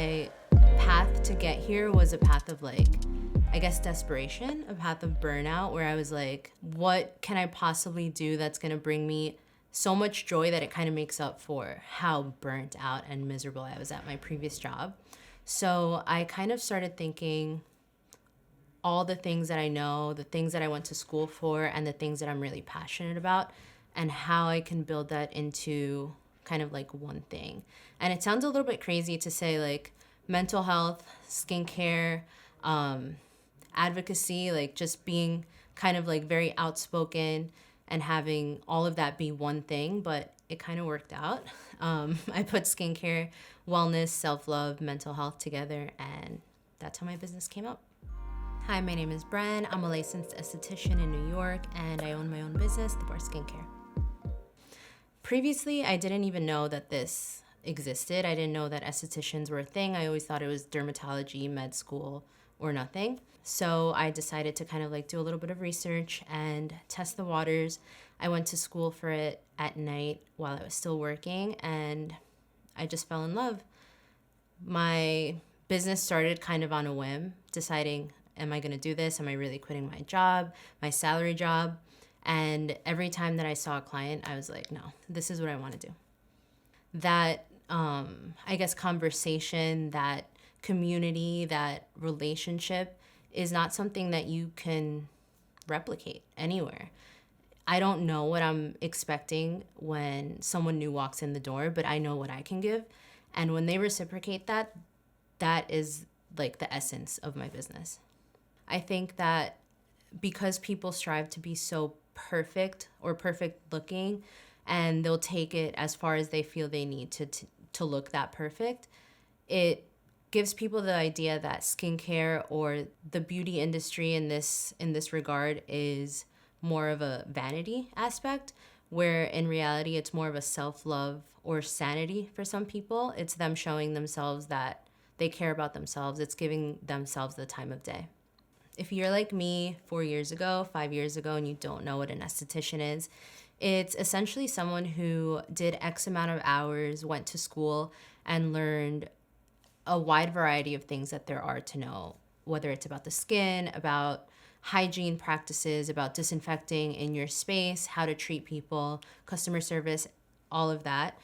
my path to get here was a path of like, I guess, desperation, a path of burnout, where I was like, what can I possibly do that's gonna bring me so much joy that it kind of makes up for how burnt out and miserable I was at my previous job. So I kind of started thinking all the things that I know, the things that I went to school for, and the things that I'm really passionate about, and how I can build that into kind of like one thing. And it sounds a little bit crazy to say like mental health, skincare, advocacy, like just being kind of like very outspoken and having all of that be one thing, but it kind of worked out. I put skincare, wellness, self-love, mental health together, and that's how my business came up. Hi, my name is Bren. I'm a licensed esthetician in New York, and I own my own business, The Bar Skincare. Previously, I didn't even know that this existed. I didn't know that estheticians were a thing. I always thought it was dermatology, med school, or nothing. So I decided to kind of like do a little bit of research and test the waters. I went to school for it at night while I was still working, and I just fell in love. My business started kind of on a whim, deciding, am I going to do this? Am I really quitting my job, my salary job? And every time that I saw a client, I was like, no, this is what I want to do. That, I guess, conversation, that community, that relationship is not something that you can replicate anywhere. I don't know what I'm expecting when someone new walks in the door, but I know what I can give. And when they reciprocate that, that is like the essence of my business. I think that because people strive to be so perfect or perfect looking, and they'll take it as far as they feel they need to look that perfect, it gives people the idea that skincare or the beauty industry in this regard is more of a vanity aspect, where in reality it's more of a self-love or sanity for some people. It's them showing themselves that they care about themselves. It's giving themselves the time of day. If you're like me 4 years ago, 5 years ago, and you don't know what an esthetician is, it's essentially someone who did X amount of hours, went to school, and learned a wide variety of things that there are to know, whether it's about the skin, about hygiene practices, about disinfecting in your space, how to treat people, customer service, all of that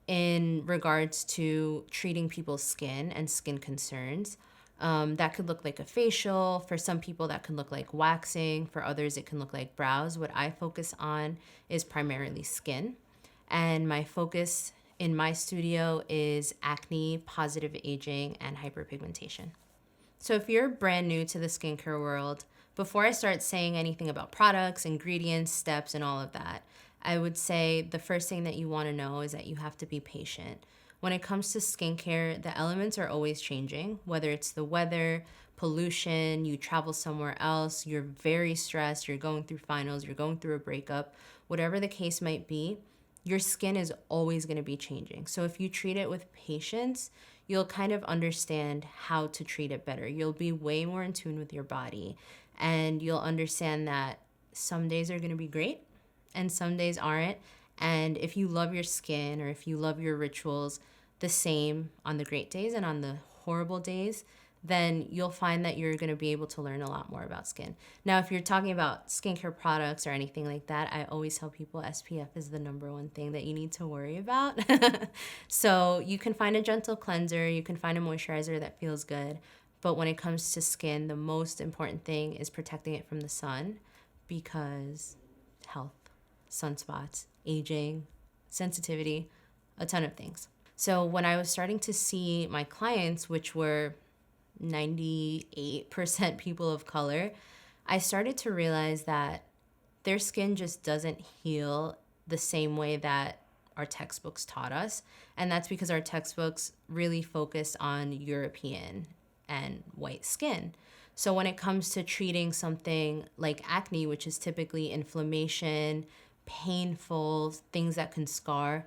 in regards to treating people's skin and skin concerns. That could look like a facial. For some people, that can look like waxing. For others, it can look like brows. What I focus on is primarily skin. And my focus in my studio is acne, positive aging, and hyperpigmentation. So if you're brand new to the skincare world, before I start saying anything about products, ingredients, steps, and all of that, I would say the first thing that you want to know is that you have to be patient. When it comes to skincare, the elements are always changing, whether it's the weather, pollution, you travel somewhere else, you're very stressed, you're going through finals, you're going through a breakup, whatever the case might be, your skin is always going to be changing. So if you treat it with patience, you'll kind of understand how to treat it better. You'll be way more in tune with your body, and you'll understand that some days are going to be great and some days aren't. And if you love your skin, or if you love your rituals the same on the great days and on the horrible days, then you'll find that you're going to be able to learn a lot more about skin. Now, if you're talking about skincare products or anything like that, I always tell people SPF is the number one thing that you need to worry about. So you can find a gentle cleanser, you can find a moisturizer that feels good. But when it comes to skin, the most important thing is protecting it from the sun, because health, sunspots, aging, sensitivity, a ton of things. So when I was starting to see my clients, which were 98% people of color, I started to realize that their skin just doesn't heal the same way that our textbooks taught us. And that's because our textbooks really focus on European and white skin. So when it comes to treating something like acne, which is typically inflammation, painful, things that can scar,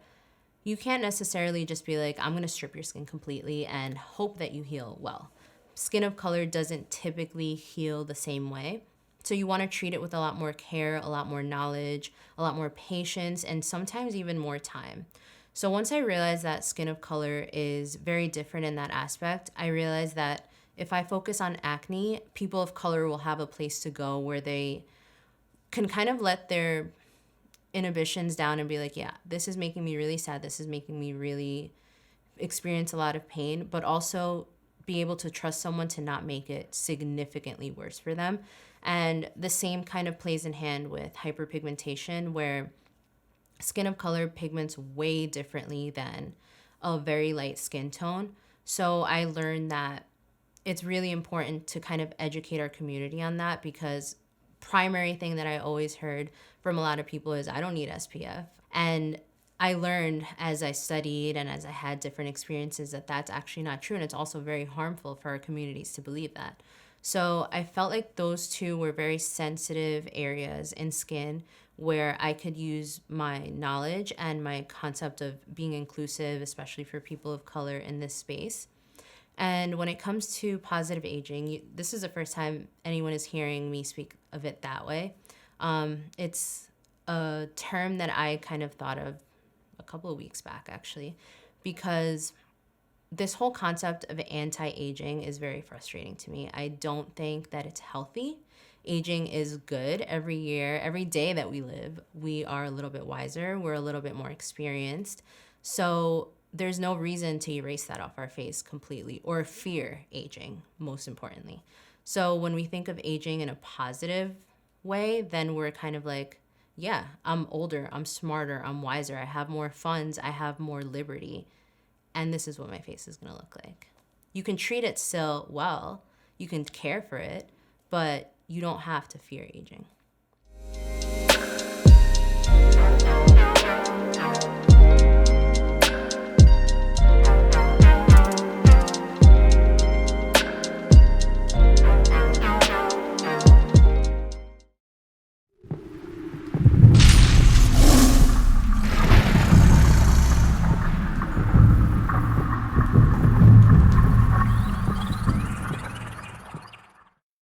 you can't necessarily just be like, I'm going to strip your skin completely and hope that you heal well. Skin of color doesn't typically heal the same way. So you want to treat it with a lot more care, a lot more knowledge, a lot more patience, and sometimes even more time. So once I realized that skin of color is very different in that aspect, I realized that if I focus on acne, people of color will have a place to go where they can kind of let their inhibitions down and be like, yeah, this is making me really sad. This is making me really experience a lot of pain, but also be able to trust someone to not make it significantly worse for them. And the same kind of plays in hand with hyperpigmentation, where skin of color pigments way differently than a very light skin tone. So I learned that it's really important to kind of educate our community on that, because primary thing that I always heard from a lot of people is I don't need SPF. And I learned as I studied and as I had different experiences that that's actually not true. And it's also very harmful for our communities to believe that. So I felt like those two were very sensitive areas in skin where I could use my knowledge and my concept of being inclusive, especially for people of color in this space. And when it comes to positive aging, this is the first time anyone is hearing me speak of it that way. It's a term that I kind of thought of a couple of weeks back, actually, because this whole concept of anti-aging is very frustrating to me. I don't think that it's healthy. Aging is good. Every year, every day that we live, we are a little bit wiser. We're a little bit more experienced. So there's no reason to erase that off our face completely or fear aging, most importantly. So when we think of aging in a positive way, then we're kind of like, yeah, I'm older, I'm smarter, I'm wiser, I have more funds, I have more liberty, and this is what my face is gonna look like. You can treat it still well, you can care for it, but you don't have to fear aging.